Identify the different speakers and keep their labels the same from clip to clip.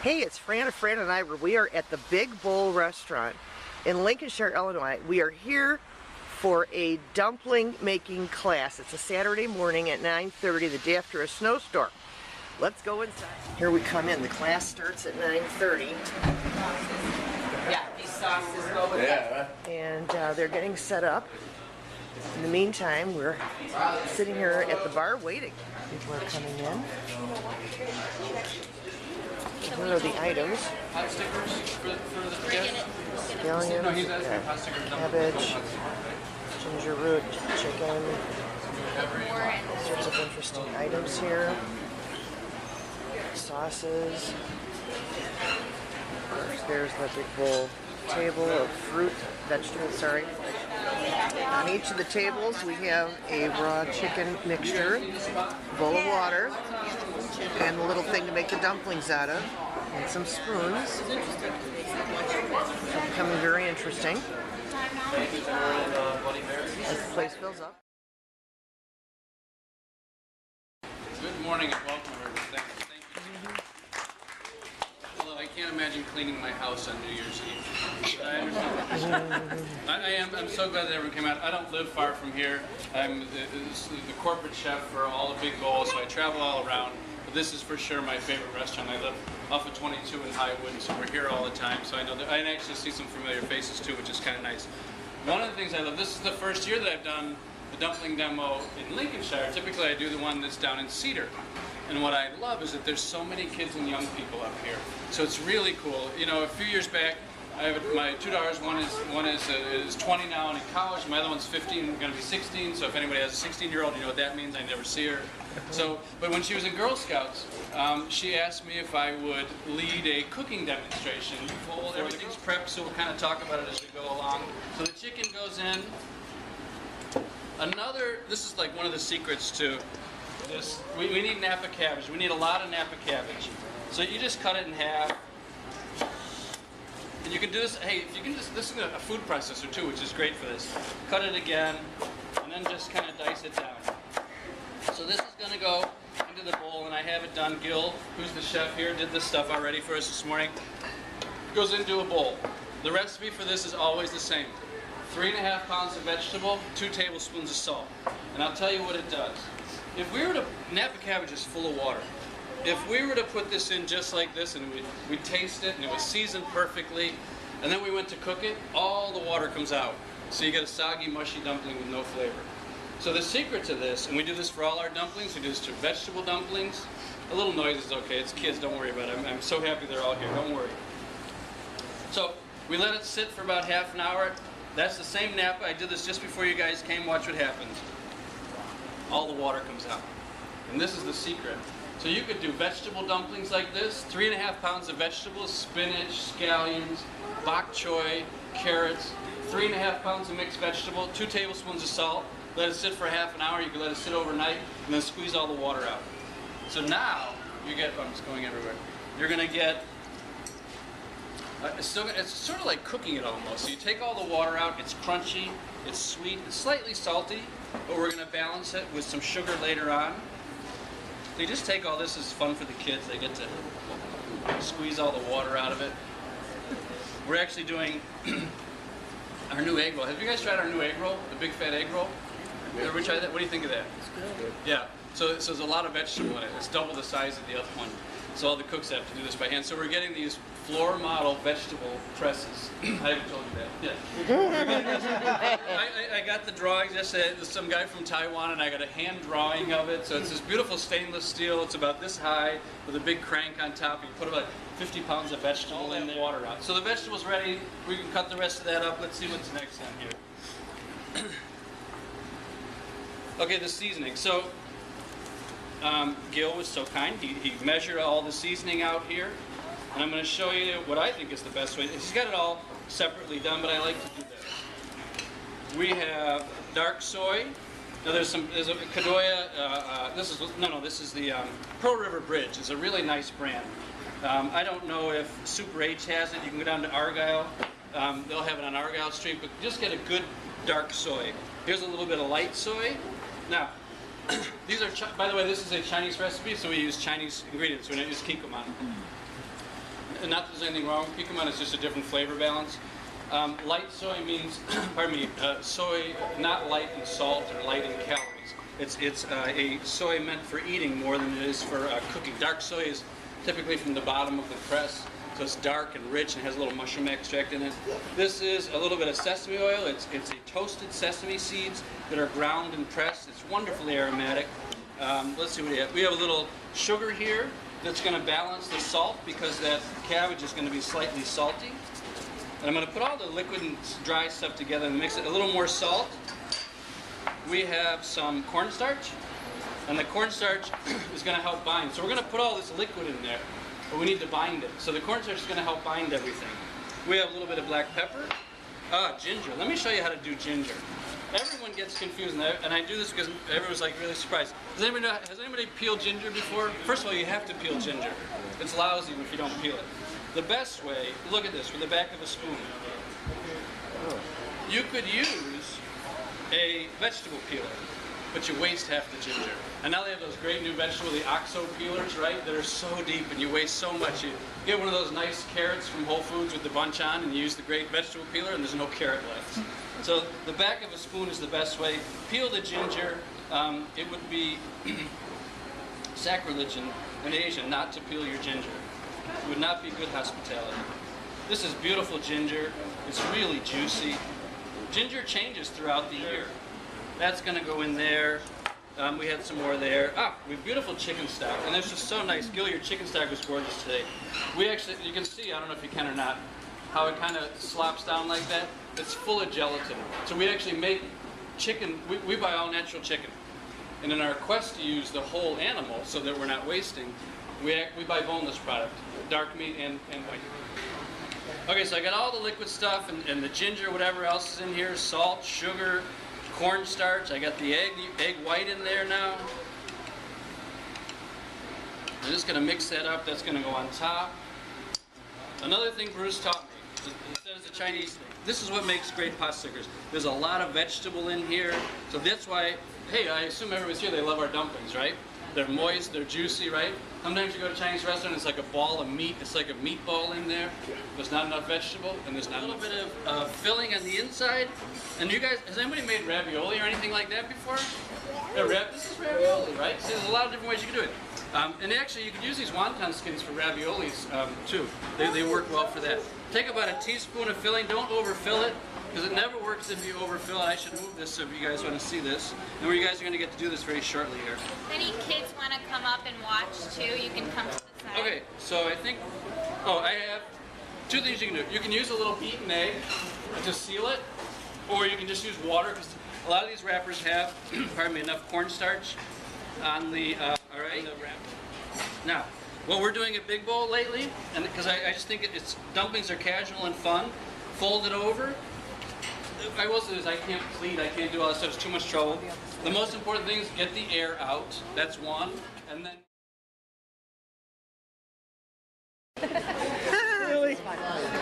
Speaker 1: Hey, it's Fran and Ira. We are at the Big Bowl restaurant in Lincolnshire, Illinois. We are here for a dumpling making class. It's a Saturday morning at 9:30, the day after a snowstorm. Let's go inside. Here we come in. The class starts at 9:30.
Speaker 2: Yeah, these sauces go with it.
Speaker 1: And they're getting set up. In the meantime, we're sitting here at the bar waiting. People are coming in. Here are the items.
Speaker 3: Hot stickers for the guests?
Speaker 1: Scallions,
Speaker 3: No, he's asking hot stickers.
Speaker 1: cabbage, ginger root, chicken. All sorts of interesting items here. Sauces. There's the Big Bowl table of fruit, vegetables, sorry. On each of the tables we have a raw chicken mixture, a bowl of water, and a little thing to make the dumplings out of, and some spoons. It's becoming very interesting as the place fills up.
Speaker 3: Good morning and welcome, everybody. Thank you. Although I can't imagine cleaning my house on New Year's Eve. But I understand. I'm so glad that everyone came out. I don't live far from here. I'm the corporate chef for all the Big Bowls, so I travel all around. But this is for sure my favorite restaurant. I live off of 22 in Highwood, so we're here all the time. So I know that I actually see some familiar faces too, which is kind of nice. One of the things I love, this is the first year that I've done the dumpling demo in Lincolnshire. Typically I do the one that's down in Cedar. And what I love is that there's so many kids and young people up here. So it's really cool. You know, a few years back, I have my two daughters. One is 20 now and in college. My other one's 15, going to be 16. So if anybody has a 16-year-old, you know what that means. I never see her. So, but when she was in Girl Scouts, she asked me if I would lead a cooking demonstration. Everything's prepped, so we'll kind of talk about it as we go along. So the chicken goes in. This is like one of the secrets to this. We need Napa cabbage. We need a lot of Napa cabbage. So you just cut it in half. And you can do this, hey, if you can just, this is a food processor too, which is great for this. Cut it again, and then just kind of dice it down. So this is going to go into the bowl, and I have it done. Gil, who's the chef here, did this stuff already for us this morning. Goes into a bowl. The recipe for this is always the same. 3.5 pounds of vegetable, 2 tablespoons of salt. And I'll tell you what it does. If we were to, Napa cabbage is full of water. If we were to put this in just like this and we'd taste it and it was seasoned perfectly, and then we went to cook it, all the water comes out. So you get a soggy, mushy dumpling with no flavor. So the secret to this, and we do this for all our dumplings, we do this to vegetable dumplings. A little noise is okay, it's kids, don't worry about it. I'm so happy they're all here, don't worry. So we let it sit for about half an hour. That's the same Napa. I did this just before you guys came. Watch what happens. All the water comes out. And this is the secret. So you could do vegetable dumplings like this, 3.5 pounds of vegetables, spinach, scallions, bok choy, carrots, 3.5 pounds of mixed vegetable, 2 tablespoons of salt. Let it sit for half an hour. You can let it sit overnight, and then squeeze all the water out. So now you get, I'm just going everywhere. You're going to get, it's sort of like cooking it almost. So you take all the water out. It's crunchy, it's sweet, it's slightly salty, but we're going to balance it with some sugar later on. So you just take all this, it's fun for the kids. They get to squeeze all the water out of it. We're actually doing our new egg roll. Have you guys tried our new egg roll? The big fat egg roll? Have you ever tried that? What do you think of that?
Speaker 1: It's good.
Speaker 3: Yeah. So there's a lot of vegetable in it. It's double the size of the other one. So all the cooks have to do this by hand. So we're getting these floor model vegetable presses. I haven't told you that. Yeah. I got the drawings yesterday. There's some guy from Taiwan, and I got a hand drawing of it. So it's this beautiful stainless steel. It's about this high with a big crank on top. You put about 50 pounds of vegetable in there, water out. So the vegetable's ready. We can cut the rest of that up. Let's see what's next on here. Okay, the seasoning. So Gil was so kind. He measured all the seasoning out here. And I'm going to show you what I think is the best way. He's got it all separately done, but I like to do that. We have dark soy. Now there's a Kadoya, this is the Pearl River Bridge. It's a really nice brand. I don't know if Super H has it. You can go down to Argyle. They'll have it on Argyle Street, but just get a good dark soy. Here's a little bit of light soy. Now, these are, by the way, this is a Chinese recipe, so we use Chinese ingredients. We don't use kikkoman. and not that there's anything wrong with Kikkoman, it's just a different flavor balance. Light soy means, pardon me, soy not light in salt or light in calories. It's a soy meant for eating more than it is for cooking. Dark soy is typically from the bottom of the press, so it's dark and rich and has a little mushroom extract in it. This is a little bit of sesame oil. It's a toasted sesame seeds that are ground and pressed. It's wonderfully aromatic. Let's see what we have. We have a little sugar here that's going to balance the salt because that cabbage is going to be slightly salty. And I'm going to put all the liquid and dry stuff together and mix it. A little more salt. We have some cornstarch, and the cornstarch is going to help bind. So we're going to put all this liquid in there, but we need to bind it. So the cornstarch is going to help bind everything. We have a little bit of black pepper. Ginger. Let me show you how to do ginger. Everyone gets confused, and I do this because everyone's like really surprised. Has anybody peeled ginger before? First of all, you have to peel ginger. It's lousy if you don't peel it. The best way, look at this, with the back of a spoon. You could use a vegetable peeler, but you waste half the ginger. And now they have those great new vegetable, the OXO peelers, right? That are so deep and you waste so much. You get one of those nice carrots from Whole Foods with the bunch on and you use the great vegetable peeler and there's no carrot left. So the back of a spoon is the best way. Peel the ginger. It would be sacrilege in Asia not to peel your ginger. It would not be good hospitality. This is beautiful ginger. It's really juicy. Ginger changes throughout the year. That's going to go in there. We had some more there. We have beautiful chicken stock, and it's just so nice. Gil, your chicken stock was gorgeous today. We actually, you can see, I don't know if you can or not, how it kind of slops down like that. It's full of gelatin. So we actually make chicken, we buy all natural chicken. And in our quest to use the whole animal so that we're not wasting, we buy boneless product, dark meat and white. Okay, so I got all the liquid stuff and the ginger, whatever else is in here, salt, sugar, cornstarch. I got the egg white in there now. I'm just going to mix that up. That's going to go on top. Another thing Bruce taught me, instead of the Chinese thing, this is what makes great pot stickers. There's a lot of vegetable in here, so that's why, hey, I assume everyone's here, they love our dumplings, right? They're moist, they're juicy, right? Sometimes you go to a Chinese restaurant, it's like a ball of meat, it's like a meatball in there. There's not enough vegetable, and there's not a little bit of filling on the inside. And you guys, has anybody made ravioli or anything like that before? Yeah, this is ravioli, right? So there's a lot of different ways you can do it. And actually, you can use these wonton skins for raviolis, too. They work well for that. Take about a teaspoon of filling, don't overfill it, because it never works if you overfill it. I should move this so if you guys want to see this. And you guys are going to get to do this very shortly here.
Speaker 4: If any kids want to come up and watch too, you can come to the side.
Speaker 3: Okay, so I think, I have two things you can do. You can use a little beaten egg to seal it, or you can just use water, because a lot of these wrappers have, pardon me, enough cornstarch on the, all right? Now, what we're doing at Big Bowl lately, and because I just think dumplings are casual and fun, fold it over. I will say this, I can't pleat, I can't do all that stuff, it's too much trouble. The most important thing is get the air out, that's one, and then...
Speaker 1: Really?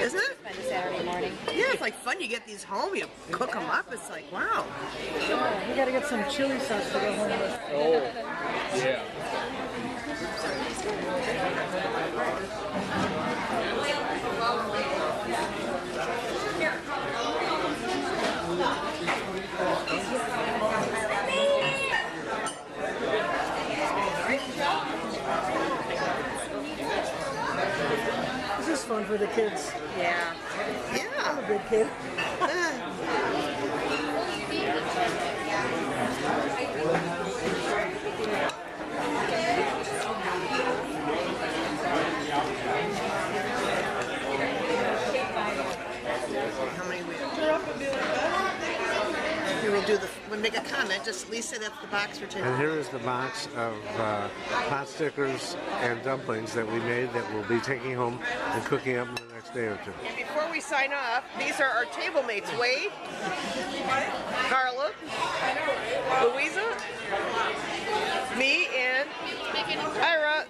Speaker 1: Isn't it?
Speaker 5: Spend a Saturday morning.
Speaker 1: Yeah, it's like fun. You get these home, you cook them up. It's like, wow.
Speaker 5: We gotta get some chili sauce to go home with.
Speaker 6: Oh, yeah.
Speaker 5: This is fun for the kids.
Speaker 1: Yeah.
Speaker 5: I'm
Speaker 1: Yeah.
Speaker 5: a big kid.
Speaker 1: How many we have? Here we'll make a comment. Just Lisa, that's the box for
Speaker 7: And
Speaker 1: today.
Speaker 7: here is the box of pot stickers and dumplings that we made that we'll be taking home and cooking up in the next day or two.
Speaker 1: And before we sign off, these are our table mates. Wade, Carla, Louisa, me, and Ira.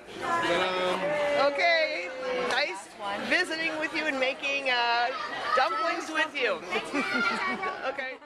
Speaker 1: Okay, nice visiting with you and making dumplings with you. Okay.